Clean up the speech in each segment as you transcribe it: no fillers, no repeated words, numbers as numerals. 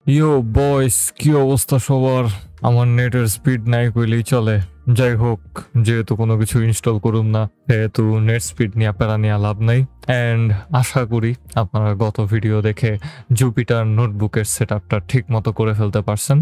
ইয়ো বয়স, কি অবস্থা সবার? আমার নেটের স্পিড নাই কইলেই চলে। যাই হোক, যেহেতু কোনো কিছু ইনস্টল করুম না, সেহেতু নেট স্পিড নিয়ে প্যারা নিয়ে লাভ নাই। অ্যান্ড আশা করি আপনারা গত ভিডিও দেখে জুপিটার নোটবুকের সেট আপটা ঠিক মতো করে ফেলতে পারছেন,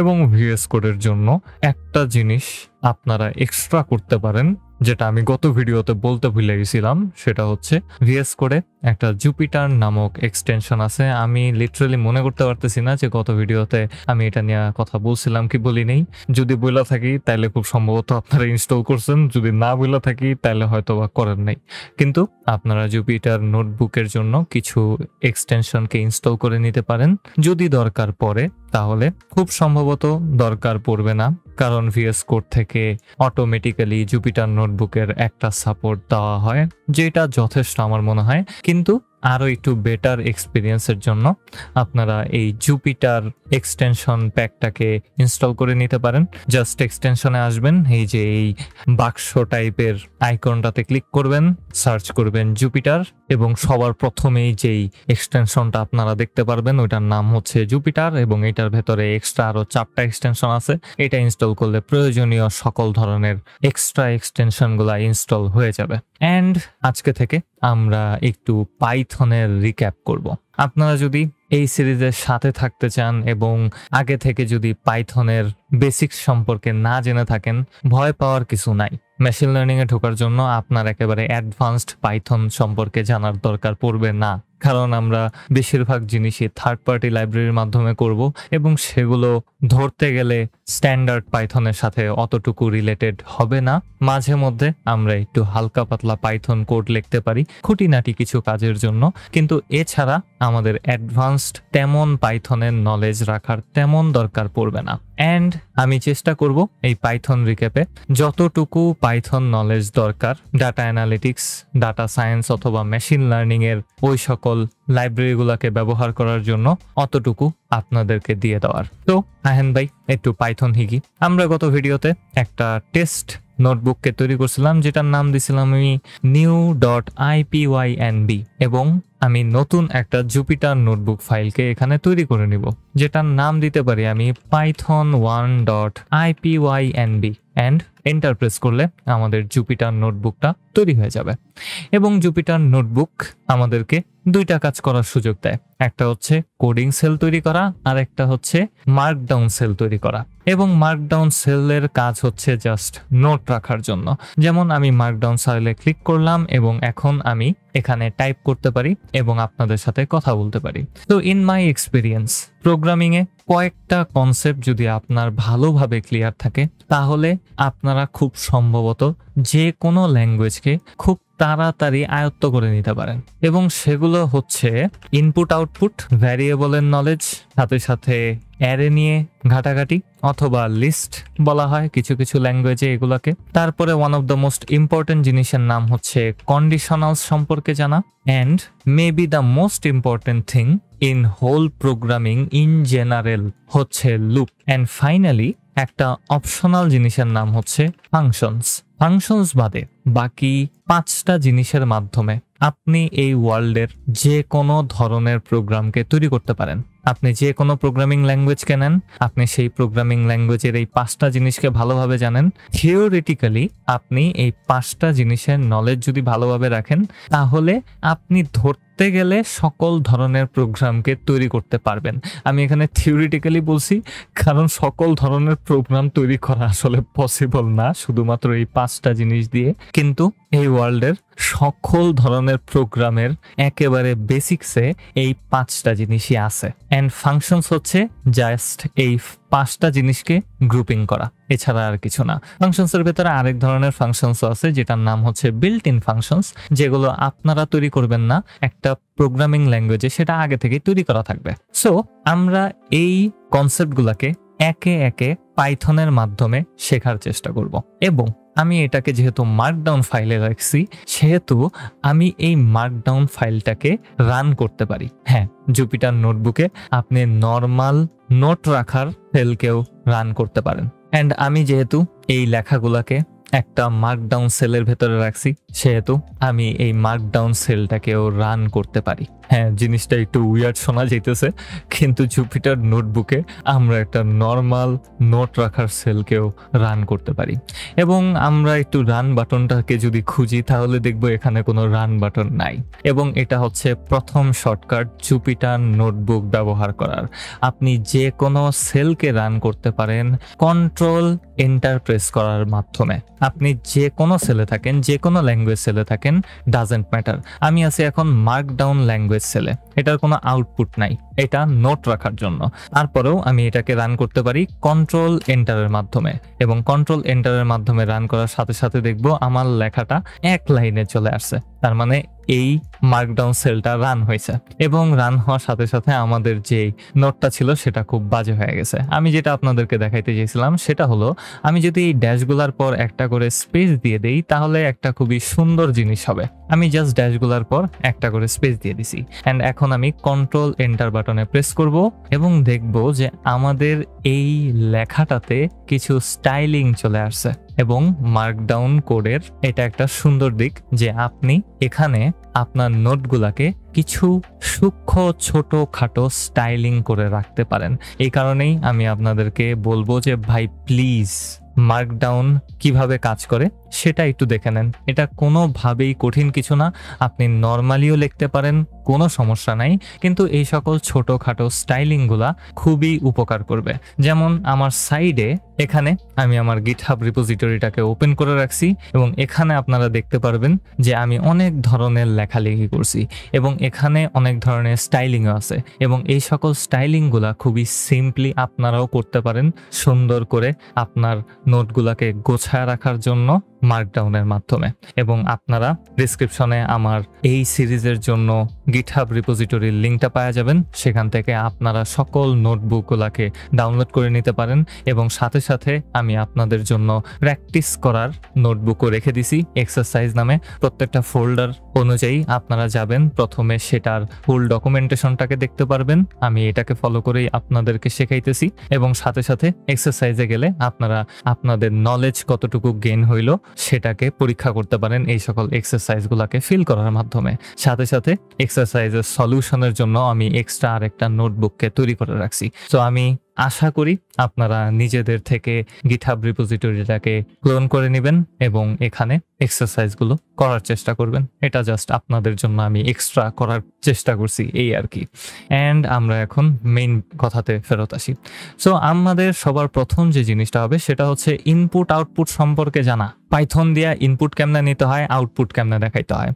এবং ভিএস কোডের জন্য একটা জিনিস আপনারা এক্সট্রা করতে পারেন, যেটা আমি গত ভিডিওতে বলতে ভুলে গেছিলাম। সেটা হচ্ছে ভিএস কোডে একটা জুপিটার নামক এক্সটেনশন আছে। আমি লিটারালি মনে করতে পারতেছি না যে গত ভিডিওতে আমি এটা নিয়ে কথা বলছিলাম কি বলি নেই। যদি বইলা থাকি তাহলে খুব সম্ভবত আপনারা ইনস্টল করছেন, যদি না বইলা থাকি তাহলে হয়তো বা করেন নাই। কিন্তু আপনারা জুপিটার নোটবুকের জন্য কিছু এক্সটেনশনকে ইনস্টল করে নিতে পারেন যদি দরকার পড়ে। তাহলে খুব সম্ভবত দরকার পড়বে না, কারণ ভিএস কোড থেকে অটোমেটিক্যালি জুপিটার নোটবুকের একটা সাপোর্ট দেওয়া হয়, যেটা যথেষ্ট আমার মনে হয়। কিন্তু আরো একটু বেটার এক্সপিরিয়েন্সের জন্য আপনারা এই জুপিটার এক্সটেনশন প্যাকটাকে ইনস্টল করে নিতে পারেন। জাস্ট এক্সটেনশনে আসবেন, এই যে এই বাক্স টাইপের আইকনটাতে ক্লিক করবেন, সার্চ করবেন জুপিটার, এবং সবার প্রথমেই যেই এক্সটেনশনটা আপনারা দেখতে পারবেন ওইটার নাম হচ্ছে জুপিটার, এবং এটার ভেতরে এক্সট্রা আরো 4টা এক্সটেনশন আছে। এটা ইনস্টল করলে প্রয়োজনীয় সকল ধরনের এক্সট্রা এক্সটেনশনগুলো ইনস্টল হয়ে যাবে। অ্যান্ড আজকে থেকে আমরা একটু পাইথনের রিক্যাপ করব। আপনারা যদি এই সিরিজের সাথে থাকতে চান এবং আগে থেকে যদি পাইথনের বেসিক্স সম্পর্কে না জেনে থাকেন, ভয় পাওয়ার কিছু নাই। মেশিন লার্নিং এ ঢোকার জন্য আপনার একেবারে অ্যাডভান্সড পাইথন সম্পর্কে জানার দরকার পড়বে না, কারণ আমরা বেশিরভাগ জিনিসই থার্ড পার্টি লাইব্রেরির মাধ্যমে করব, এবং সেগুলো ধরতে গেলে স্ট্যান্ডার্ড পাইথনের সাথে অতটুকু রিলেটেড হবে না। মাঝে মধ্যে আমরা একটু হালকা পাতলা পাইথন কোড লিখতে পারি খুঁটিনাটি কিছু কাজের জন্য, কিন্তু এছাড়া আমাদের অ্যাডভান্সড তেমন পাইথনের নলেজ রাখার তেমন দরকার পড়বে না। অ্যান্ড আমি চেষ্টা করব এই পাইথন রিক্যাপে যতটুকু পাইথন নলেজ দরকার ডাটা অ্যানালিটিক্স, ডাটা সায়েন্স অথবা মেশিন লার্নিং এর ওই সকল লাইব্রেরিগুলোকে ব্যবহার করার জন্য অতটুকু আপনাদেরকে দিয়ে দেওয়ার। তো আহেন ভাই, একটু পাইথন হিগি। আমরা গত ভিডিওতে একটা টেস্ট নোটবুককে তৈরি করছিলাম, যেটার নাম দিছিলাম আমি new.ipynb, এবং আমি নতুন একটা জুপিটার নোটবুক ফাইলকে এখানে তৈরি করে নিব, যেটার নাম দিতে পারি আমি python1.ipynb, অ্যান্ড এন্টার প্রেস করলে আমাদের জুপিটার নোটবুকটা তৈরি হয়ে যাবে। এবং জুপিটার নোটবুক আমাদেরকে দুইটা কাজ করার সুযোগ দেয়। একটা হচ্ছে কোডিং সেল তৈরি করা, আর একটা হচ্ছে মার্কডাউন সেল তৈরি করা। এবং মার্কডাউন সেলের কাজ হচ্ছে জাস্ট নোট রাখার জন্য। যেমন আমি মার্কডাউন সেলে ক্লিক করলাম এবং এখন আমি এখানে টাইপ করতে পারি এবং আপনাদের সাথে কথা বলতে পারি। তো ইন মাই এক্সপিরিয়েন্স, প্রোগ্রামিং এ কয়েকটা কনসেপ্ট যদি আপনার ভালোভাবে ক্লিয়ার থাকে, তাহলে আপনারা খুব সম্ভবত যে কোনো ল্যাঙ্গুয়েজকে খুব তাড়াতাড়ি আয়ত্ত করে নিতে পারেন। এবং সেগুলো হচ্ছে ইনপুট আউটপুট, ভ্যারিয়েবলের নলেজ, সাথে সাথে অ্যারে নিয়ে ঘাটাঘাটি, অথবা লিস্ট বলা হয় কিছু কিছু ল্যাঙ্গুয়েজে এগুলোকে। তারপরে one of the most important জিনিসের নাম হচ্ছে কন্ডিশনালস সম্পর্কে জানা, and maybe the most important thing in whole programming in general হচ্ছে লুপ। অ্যান্ড ফাইনালি একটা অপশনাল জিনিসের নাম হচ্ছে ফাংশনস। ফাংশনস বাদে বাকি 5টা জিনিসের মাধ্যমে আপনি এই ওয়ার্ল্ডের যে কোনো ধরনের প্রোগ্রামকে তৈরি করতে পারেন। আপনি যে কোনো প্রোগ্রামিং ল্যাঙ্গুয়েজকে নেন, আপনি সেই প্রোগ্রামিং ল্যাঙ্গুয়েজের এই 5টা জিনিসকে ভালোভাবে জানেন, থিওরিটিক্যালি আপনি এই 5টা জিনিসের নলেজ যদি ভালোভাবে রাখেন, তাহলে আপনি ধরতে গেলে সকল ধরনের প্রোগ্রামকে তৈরি করতে পারবেন। আমি এখানে থিওরিটিক্যালি বলছি, কারণ সকল ধরনের প্রোগ্রাম তৈরি করা আসলে পসিবল না শুধুমাত্র এই 5টা জিনিস দিয়ে। কিন্তু এই ওয়ার্ল্ডের সকল ধরনের প্রোগ্রামের একেবারে বেসিক্সে এই 5টা জিনিসই আছে। অ্যান্ড ফাংশনস হচ্ছে জাস্ট এই 5টা জিনিসকে গ্রুপিং করা, এছাড়া আর কিছু না। ফাংশনসের ভেতরে আরেক ধরনের ফাংশনস আছে যেটার নাম হচ্ছে বিল্ট ইন ফাংশনস, যেগুলো আপনারা তৈরি করবেন না, একটা প্রোগ্রামিং ল্যাঙ্গুয়েজে সেটা আগে থেকেই তৈরি করা থাকবে। সো আমরা এই কনসেপ্টগুলোকে একে একে পাইথনের মাধ্যমে শেখার চেষ্টা করব। এবং আমি এটাকে যেহেতু মার্কডাউন ফাইলে রাখছি, সেহেতু আমি এই মার্কডাউন ফাইলটাকে রান করতে পারি। হ্যাঁ, জুপিটার নোটবুকে আপনি নর্মাল নোট রাখার সেলকেও রান করতে পারেন। অ্যান্ড আমি যেহেতু এই লেখাগুলোকে একটা মার্কডাউন সেলের ভেতরে রাখছি, সেহেতু আমি এই মার্কডাউন সেলটাকেও রান করতে পারি। হ্যাঁ, জিনিসটা একটু উইয়ার্ড শোনা যাইতেছে, কিন্তু জুপিটার নোটবুকে আমরা একটা নর্মাল নোট রাখার সেলকেও রান করতে পারি। এবং আমরা একটু রান বাটনটাকে যদি খুঁজি তাহলে দেখব এখানে কোনো রান বাটন নাই। এবং এটা হচ্ছে প্রথম শর্টকাট জুপিটার নোটবুক ব্যবহার করার। আপনি যে কোনো সেলকে রান করতে পারেন কন্ট্রোল এন্টার প্রেস করার মাধ্যমে। আপনি যে কোনো সেলে থাকেন, যে কোনো ল্যাঙ্গুয়েজ সেলে থাকেন, ডাজেন্ট ম্যাটার। আমি আছি এখন মার্কডাউন ল্যাঙ্গুয়েজ সেলে, এটার কোনো আউটপুট নাই, এটা নোট রাখার জন্য। তারপরেও আমি এটাকে রান করতে পারি কন্ট্রোল এন্টারের মাধ্যমে। এবং কন্ট্রোল এন্টারের মাধ্যমে রান করার সাথে সাথে দেখবো আমার লেখাটা এক লাইনে চলে আসছে। তার মানে এই মার্কডাউন সেলটা রান হয়েছে। এবং রান হওয়ার সাথে সাথে আমাদের যে নোটটা ছিল সেটা খুব বাজে হয়ে গেছে। আমি যেটা আপনাদেরকে দেখাইতে চেয়েছিলাম সেটা হলো, আমি যদি এই ড্যাশগুলার পর একটা করে স্পেস দিয়ে দেই তাহলে একটা খুবই সুন্দর জিনিস হবে। আমি জাস্ট ড্যাশগুলার পর একটা করে স্পেস দিয়ে দিছি। অ্যান্ড এখন আমি কন্ট্রোল এন্টার বাটনে প্রেস করব এবং দেখব যে আমাদের এই লেখাটাতে কিছু স্টাইলিং চলে আসছে। এবং মার্কডাউন কোডের এটা একটা সুন্দর দিক যে আপনি এখানে আপনার নোটগুলাকে কিছু সূক্ষ্ম ছোট খাটো স্টাইলিং করে রাখতে পারেন। এই কারণেই আমি আপনাদেরকে বলবো যে ভাই প্লিজ মার্কডাউন কিভাবে কাজ করে সেটা একটু দেখে নেন। এটা কোনোভাবেই কঠিন কিছু না, আপনি নর্মালিও লিখতে পারেন, কোনো সমস্যা নাই। কিন্তু এই সকল ছোটোখাটো স্টাইলিংগুলা খুবই উপকার করবে। যেমন আমার সাইডে এখানে আমি আমার গিটহাব রিপোজিটরিটাকে ওপেন করে রাখছি এবং এখানে আপনারা দেখতে পারবেন যে আমি অনেক ধরনের লেখালেখি করছি এবং এখানে অনেক ধরনের স্টাইলিংও আছে। এবং এই সকল স্টাইলিংগুলা খুবই সিম্পলি আপনারাও করতে পারেন সুন্দর করে আপনার নোটগুলাকে গোছায় রাখার জন্য মার্কডাউনের মাধ্যমে। এবং আপনারা ডেসক্রিপশনে আমার এই সিরিজের জন্য গিটহাব রিপোজিটরির লিঙ্কটা পাওয়া যাবেন, সেখান থেকে আপনারা সকল নোটবুকগুলোকে ডাউনলোড করে নিতে পারেন। এবং সাথে সাথে আমি আপনাদের জন্য প্র্যাকটিস করার নোটবুকও রেখে দিছি এক্সারসাইজ নামে। প্রত্যেকটা ফোল্ডার অনুযায়ী আপনারা যাবেন, প্রথমে সেটার ফুল ডকুমেন্টেশনটাকে দেখতে পারবেন। আমি এটাকে ফলো করেই আপনাদেরকে শেখাইতেছি এবং সাথে সাথে এক্সারসাইজে গেলে আপনারা আপনাদের নলেজ কতটুকু গেইন হইল সেটাকে পরীক্ষা করতে পারেন এই সকল এক্সারসাইজগুলোকে ফিল করার মাধ্যমে। সাথে সাথে এক্সারসাইজের সলিউশনের জন্য আমি এক্সট্রা আরেকটা নোটবুককে তৈরি করে রাখছি। তো আমি আশা করি আপনারা নিজেদের থেকে গিটহাব রিপোজিটরিটাকে ক্লোন করে নেবেন এবং এখানে এক্সারসাইজগুলো করার চেষ্টা করবেন। এটা জাস্ট আপনাদের জন্য আমি এক্সট্রা করার চেষ্টা করছি, এই আর কি। অ্যান্ড আমরা এখন মেইন কথাতে ফেরত আসি। সো আমাদের সবার প্রথম যে জিনিসটা হবে সেটা হচ্ছে ইনপুট আউটপুট সম্পর্কে জানা। পাইথন দিয়া ইনপুট কেমনে নিতে হয়, আউটপুট কেমনে দেখাইতে হয়।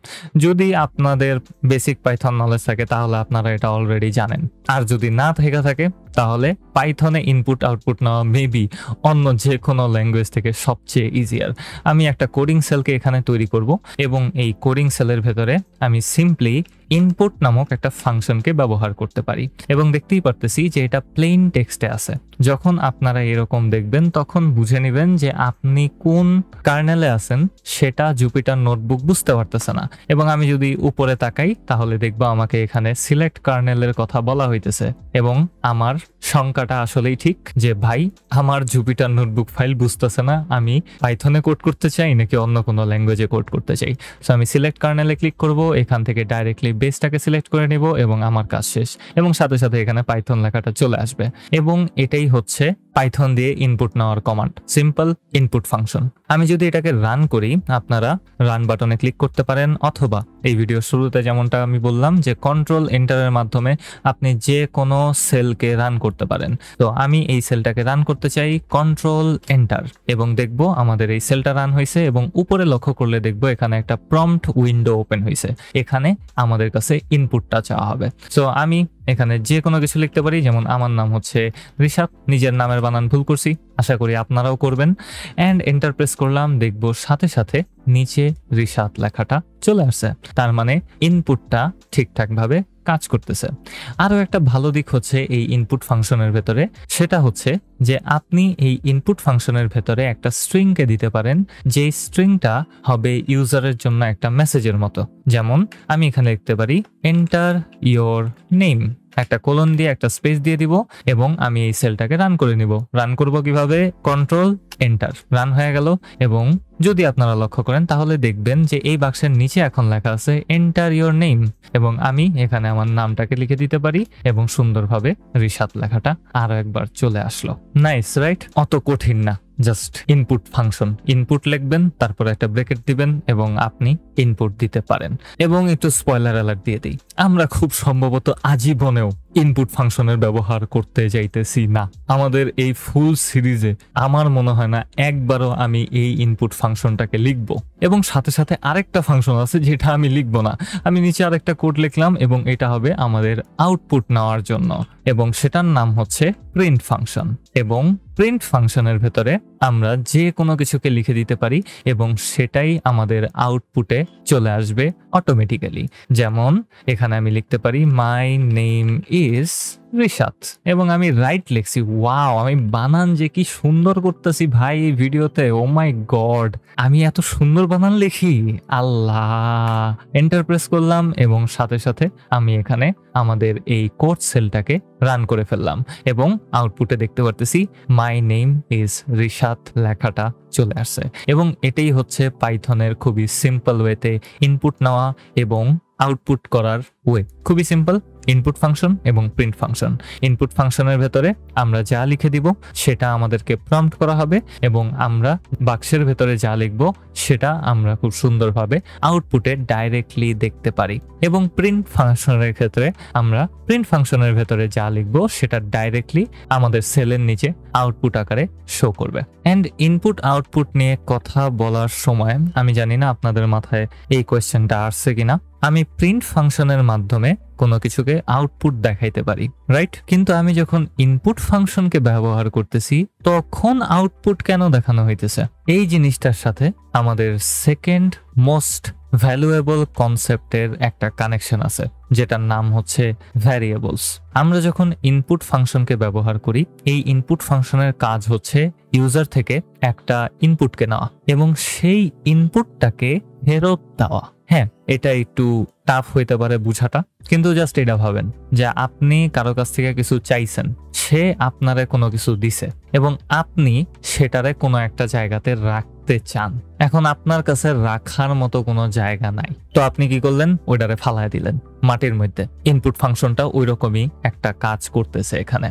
যদি আপনাদের বেসিক পাইথন নলেজ থাকে তাহলে আপনারা এটা অলরেডি জানেন, আর যদি না থেকে থাকে তাহলে পাইথনে ইনপুট আউটপুট নেওয়া মেবি অন্য যে কোনো ল্যাঙ্গুয়েজ থেকে সবচেয়ে ইজিয়ার। আমি একটা কোডিং সেলকে এখানে তৈরি করব এবং এই কোডিং সেলের ভেতরে আমি সিম্পলি ইনপুট নামক একটা ফাংশনকে ব্যবহার করতে পারি। এবং দেখতেই পারতেছি যে এটা প্লেন টেক্সটে আছে। যখন আপনারা এরকম দেখবেন তখন বুঝে নেবেন যে আপনি কোন কার্নেলে আছেন সেটা জুপিটার নোটবুক বুঝতে পারতেছে না। এবং আমি যদি উপরে তাকাই তাহলে দেখবো আমাকে এখানে সিলেক্ট কার্নেলের কথা বলা হইতেছে। এবং আমার শঙ্কাটা আসলেই ঠিক যে ভাই আমার জুপিটার নোটবুক ফাইল বুঝতেছে না, আমি পাইথনে কোড করতে চাই নাকি অন্য কোনো ল্যাঙ্গুয়েজে কোড করতে চাই। সো আমি সিলেক্ট কার্নেলে ক্লিক করব, এখান থেকে ডাইরেক্টলি বেসটাকে সিলেক্ট করে নিব এবং আমার কাজ শেষ। এবং সাথে সাথে এখানে পাইথন লেখাটা চলে আসবে। এবং এটাই হচ্ছে পাইথন দিয়ে ইনপুট নেওয়ার কমান্ড, সিম্পল ইনপুট ফাংশন। আমি যদি এটাকে রান করি আপনারা রান বাটনে ক্লিক করতে পারেন, অথবা এই ভিডিওর শুরুতে যেমনটা আমি বললাম যে কন্ট্রোল এন্টারের মাধ্যমে আপনি যে কোনো সেলকে রান করতে পারেন। তো আমি এই সেলটাকে রান করতে চাই, কন্ট্রোল এন্টার, এবং দেখব আমাদের এই সেলটা রান হয়েছে। এবং উপরে লক্ষ্য করলে দেখব এখানে একটা প্রম্পট উইন্ডো ওপেন হয়েছে, এখানে আমাদের কাছে ইনপুটটা চাওয়া হবে। সো আমি এখানে যে কোনো কিছু লিখতে পারি, যেমন আমার নাম হচ্ছে ঋষাদ, নিজের নামের বানান ভুল করছি, আশা করি আপনারাও করবেন। অ্যান্ড এন্টার প্রেস করলাম, দেখব সাথে সাথে নিচে ঋষাদ লেখাটা চলে আসছে। তার মানে ইনপুটটা ঠিকঠাক ভাবে কাজ করতেছে। আরো একটা ভালো দিক হচ্ছে এই ইনপুট ফাংশনের ভেতরে, সেটা হচ্ছে যে আপনি এই ইনপুট ফাংশনের ভেতরে একটা স্ট্রিংকে দিতে পারেন, যে স্ট্রিংটা হবে ইউজারের জন্য একটা মেসেজের মতো। যেমন আমি এখানে লিখতে পারি এন্টার ইয়োর নেম, একটা কোলন দিয়ে একটা স্পেস দিয়ে দিব এবং আমি এই সেলটাকে রান করে নিব। রান করব কিভাবে? কন্ট্রোল এন্টার, রান হয়ে গেল। এবং যদি আপনারা লক্ষ্য করেন তাহলে দেখবেন যে এই বাক্সের নিচে এখন লেখা আছে এন্টার ইওর নেম, এবং আমি এখানে আমার নামটাকে লিখে দিতে পারি এবং সুন্দরভাবে রিশাদ লেখাটা আরো একবার চলে আসলো। Nice, right? অত কঠিন না, জাস্ট ইনপুট ফাংশন। ইনপুট লিখবেন, তারপর একটা ব্র্যাকেট দিবেন এবং আপনি ইনপুট দিতে পারেন। এবং একটু স্পয়লার অ্যালার্ট দিয়ে দিই, আমরা খুব সম্ভবত আজীবনেও ইনপুট ফাংশনের ব্যবহার করতে যাইতেছি না। আমাদের এই ফুল সিরিজে আমার মনে হয় না একবারও আমি এই ইনপুট ফাংশনটাকে লিখব। এবং সাথে সাথে আরেকটা ফাংশন আছে যেটা আমি লিখব না, আমি নিচে আরেকটা কোড লিখলাম এবং এটা হবে আমাদের আউটপুট নেওয়ার জন্য, এবং সেটার নাম হচ্ছে প্রিন্ট ফাংশন। এবং প্রিন্ট ফাংশনের ভেতরে আমরা যে কোনো কিছুকে লিখে দিতে পারি এবং সেটাই আমাদের আউটপুটে চলে আসবে অটোমেটিক্যালি। যেমন এখানে আমি লিখতে পারি মাই নেম ইজ রিশাদ, এবং আমি রাইট লিখছি। ওয়াও, আমি বানান যে কি সুন্দর করতেছি ভাই এই ভিডিওতে, ও মাই গড, আমি এত সুন্দর বানান লিখি, আল্লাহ। এন্টার প্রেস করলাম এবং সাথে সাথে আমি এখানে আমাদের এই কোড সেলটাকে রান করে ফেললাম এবং আউটপুটে দেখতে পারতেছি মাই নেম ইজ রিশাদ লেখাটা চলে আসছে। এবং এটাই হচ্ছে পাইথনের খুবই সিম্পল ওয়েতে ইনপুট নেওয়া এবং আউটপুট করার ওয়ে। খুবই সিম্পল, ইনপুট ফাংশন এবং প্রিন্ট ফাংশন। ইনপুট ফাংশনের ভেতরে আমরা যা লিখে দিব সেটা আমাদেরকে প্রম্পট করা হবে এবং আমরা বাক্সের ভেতরে যা লিখব সেটা আমরা খুব সুন্দরভাবে আউটপুটে ডাইরেক্টলি দেখতে পারি। এবং প্রিন্ট ফাংশনের ক্ষেত্রে আমরা প্রিন্ট ফাংশনের ভেতরে যা লিখব সেটা ডাইরেক্টলি আমাদের সেলের নিচে আউটপুট আকারে শো করবে। এন্ড ইনপুট আউটপুট নিয়ে কথা বলার সময় আমি জানি না আপনাদের মাথায় এই কোয়েশ্চেনটা আসছে কিনা, আমি প্রিন্ট ফাংশনের মাধ্যমে কোনো কিছুকে আউটপুট দেখাইতে পারি, রাইট? কিন্তু আমি যখন ইনপুট ফাংশনকে ব্যবহার করতেছি তখন আউটপুট কেন দেখানো হইতেছে? এই জিনিসটার সাথে আমাদের সেকেন্ড মোস্ট ভ্যালুয়েবল কনসেপ্টের একটা কানেকশন আছে, যেটার নাম হচ্ছে ভ্যারিয়েবলস। আমরা যখন ইনপুট ফাংশনকে ব্যবহার করি, এই ইনপুট ফাংশনের কাজ হচ্ছে ইউজার থেকে একটা ইনপুটকে নেওয়া এবং সেই ইনপুটটাকে ফেরত দেওয়া। হ্যাঁ, এটা একটু টাফ হইতে পারে বুঝাটা, কিন্তু জাস্ট এটা ভাবেন যে আপনি কারো কাছ থেকে কিছু চাইছেন, সে আপনারে কোনো কিছু দিছে এবং আপনি সেটারে কোনো একটা জায়গাতে রাখতে চান। এখন আপনার কাছে রাখার মতো কোনো জায়গা নাই, তো আপনি কি করলেন? ওইটারে ফালায় দিলেন মাটির মধ্যে। ইনপুট ফাংশনটা ওই রকমই একটা কাজ করতেছে এখানে।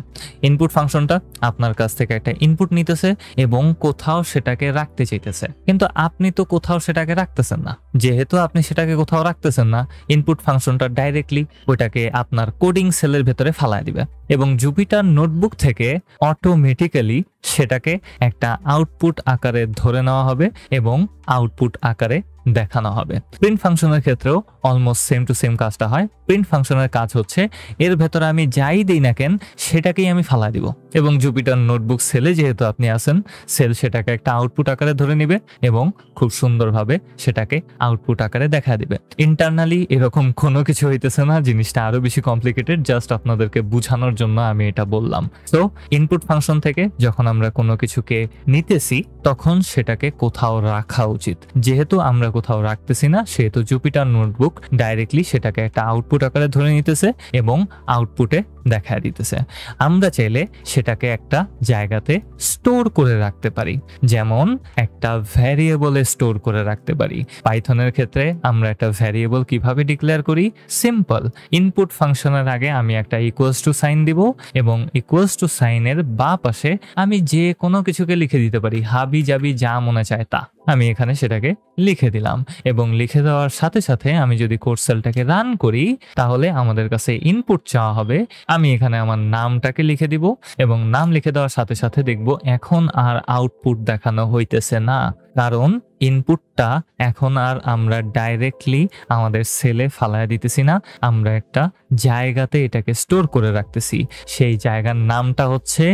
ইনপুট ফাংশনটা আপনার কাছ থেকে একটা ইনপুট নিতেছে এবং কোথাও সেটাকে রাখতে চাইতেছে, কিন্তু আপনি তো কোথাও সেটাকে রাখতেছেন না। যেহেতু আপনি সেটাকে কোথাও রাখতেছেন না, ইনপুট ফাংশনটা ডাইরেক্টলি ওইটাকে আপনার কোডিং সেলের ভেতরে ফালায় দিবে এবং জুপিটার নোটবুক থেকে অটোমেটিক্যালি সেটাকে একটা আউটপুট আকারে ধরে নেওয়া হবে এবং আউটপুট আকারে দেখানো হবে। প্রিন্ট ফাংশনের ক্ষেত্রেও অলমোস্ট সেম টু সেম কাজটা হয়। প্রিন্ট ফাংশনের কাজ হচ্ছে এর ভেতরে আমি যাই দিই না কেন সেটাকেই আমি ফালা দিব এবং জুপিটার নোটবুক সেলে যেহেতু আপনি আছেন, সেল সেটাকে একটা আউটপুট আকারে ধরে নিবে এবং খুব সুন্দরভাবে সেটাকে আউটপুট আকারে দেখা দিবে। ইন্টারনালি এরকম কোনো কিছু হইতেছে না, জিনিসটা আরো বেশি কমপ্লিকেটেড, জাস্ট আপনাদেরকে বোঝানোর জন্য আমি এটা বললাম। তো ইনপুট ফাংশন থেকে যখন আমরা কোনো কিছুকে নিতেছি তখন সেটাকে কোথাও রাখা উচিত। যেহেতু আমরা কোথাও রাখতেছি না, সেহেতু জুপিটার নোটবুক ডাইরেক্টলি সেটাকে একটা আউটপুট আকারে ধরে নিতেছে এবং আউটপুটে দেখা দিতেছে। আমরা চাইলে সেটাকে একটা জায়গাতে স্টোর করে রাখতে পারি, যেমন একটা ভ্যারিয়েবলে স্টোর করে রাখতে পারি। পাইথনের ক্ষেত্রে আমরা একটা ভ্যারিয়েবল কিভাবে ডিক্লেয়ার করি? সিম্পল, ইনপুট ফাংশনের আগে আমি একটা ইকুয়ালস টু সাইন দিব এবং ইকুয়ালস টু সাইনের বাঁ পাশে আমি যে কোনো কিছুকে লিখে দিতে পারি, হাবি জাবি যা মনে চায় তা। আমি এখানে সেটাকে লিখে দিলাম এবং লিখে দেওয়ার সাথে সাথে আমি যদি কোড সেলটাকে রান করি তাহলে আমাদের কাছে ইনপুট চাওয়া হবে। আমি এখানে আমার নামটাকে লিখে দিব এবং নাম লিখে দেওয়ার সাথে সাথে দেখব এখন আর আউটপুট দেখানো হইতেছে না, কারণ ইনপুটটা এখন আর আমরা ডাইরেক্টলি আমাদের সেলে ফালায় দিতেছি না, আমরা একটা জায়গাতে এটাকে স্টোর করে রাখতেছি। সেই জায়গার নামটা হচ্ছে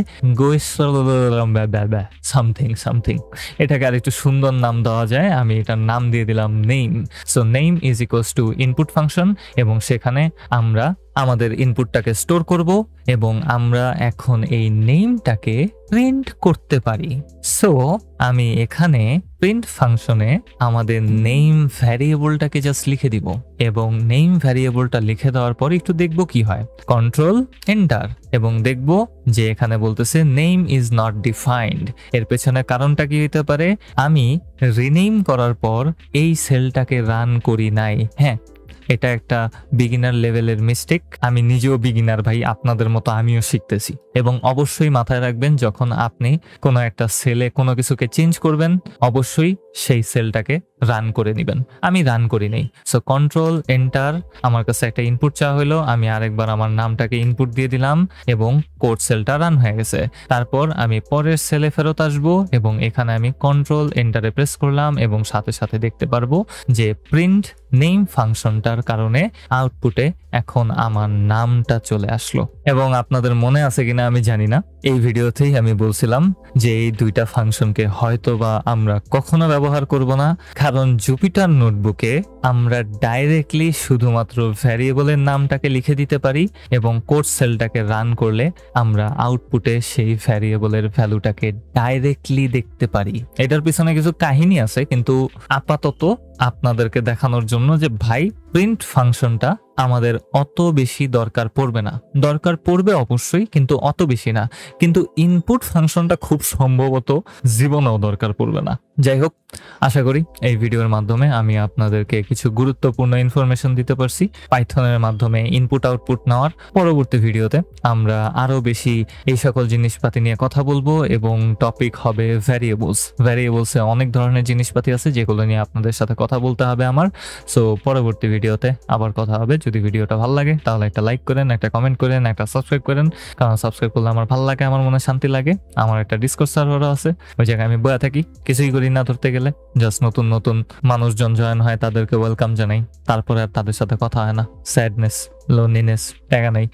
সামথিং সামথিং। এটাকে আর একটু সুন্দর নাম দেওয়া যায়, আমি এটার নাম দিয়ে দিলাম name. So name is equals to input function এবং সেখানে আমরা আমাদের ইনপুটটাকে স্টোর করব এবং আমরা এখন এই নেমটাকে প্রিন্ট করতে পারি। সো আমি এখানে প্রিন্ট ফাংশনে আমাদের নেম ভ্যারিয়েবলটাকে জাস্ট লিখে দিব এবং নেম ভ্যারিয়েবলটা লিখে দেওয়ার পর একটু দেখব কি হয়। কন্ট্রোল এন্টার এবং দেখব যে এখানে বলতেছে নেম ইজ নট ডিফাইন্ড। এর পেছনে কারণটা কি হতে পারে, আমি রিনেম করার পর এই সেলটাকে রান করি নাই। হ্যাঁ, এটা একটা বিগিনার লেভেলের মিস্টেক। আমি নিজেও বিগিনার ভাই, আপনাদের মতো আমিও শিখতেছি। এবং অবশ্যই মাথায় রাখবেন, যখন আপনি কোনো একটা সেলে কোনো কিছুকে চেঞ্জ করবেন, অবশ্যই সেই সেলটাকে রান করে নেবেন। আমি রান করি নেই। সো কন্ট্রোল এন্টার, আমার কাছে একটা ইনপুট চাওয়া হলো, আমি আরেকবার আমার নামটাকে ইনপুট দিয়ে দিলাম এবং কোড সেলটা রান হয়ে গেছে। তারপর আমি পরের সেলে ফেরত আসবো এবং এখানে আমি কন্ট্রোল এন্টারে প্রেস করলাম এবং সাথে সাথে দেখতে পারবো যে প্রিন্ট নেম ফাংশনটার কারণে আউটপুটে এখন আমার নামটা চলে আসলো। এবং আপনাদের মনে আছে কিনা আমি জানি না, এই ভিডিওতেই আমি বলছিলাম যে এই দুইটা ফাংশনকে হয়তো বা আমরা কখনো ব্যবহার করব না, কারণ জুপিটার নোটবুকে আমরা ডাইরেক্টলি শুধুমাত্র ভ্যারিয়েবলের নামটাকে লিখে দিতে পারি এবং কোড সেলটাকে রান করলে আমরা আউটপুটে সেই ভ্যারিয়েবলের ভ্যালুটাকে ডাইরেক্টলি দেখতে পারি। এটার পিছনে কিছু কাহিনী আছে, কিন্তু আপাতত আপনাদেরকে দেখানোর জন্য যে ভাই প্রিন্ট ফাংশনটা আমাদের অত বেশি দরকার পড়বে না। দরকার পড়বে অবশ্যই, কিন্তু অত বেশি না। কিন্তু ইনপুট ফাংশনটা খুব সম্ভবত জীবনেও দরকার পড়বে না। যাই হোক, আশা করি এই ভিডিওর মাধ্যমে আমি আপনাদেরকে কিছু গুরুত্বপূর্ণ ইনফরমেশন দিতে পারছি পাইথনের মাধ্যমে ইনপুট আউটপুট নেওয়ার। পরবর্তী ভিডিওতে আমরা আরো বেশি এই সকল জিনিসপাতি নিয়ে কথা বলবো এবং টপিক হবে ভ্যারিয়েবলসে অনেক ধরনের জিনিসপাতি আছে যেগুলো নিয়ে আপনাদের সাথে কথা বলতে হবে আমার। সো পরবর্তী ভিডিওতে আবার কথা হবে। যদি ভিডিওটা ভালো লাগে তাহলে একটা লাইক করেন, একটা কমেন্ট করেন, একটা সাবস্ক্রাইব করেন, কারণ সাবস্ক্রাইব করলে আমার ভালো লাগে, আমার মনে শান্তি লাগে। আমার একটা ডিসকর্ড সার্ভারও আছে, ওই জায়গায় আমি বয়া থাকি, কিছুই করি না ধরতে গেলে, জাস্ট নতুন নতুন মানুষজন জয়েন হয়, তাদেরকে ওয়েলকাম জানাই, তারপরে আর তাদের সাথে কথা হয় না। স্যাডনেস, লোনলিনেস, টাকা নাই।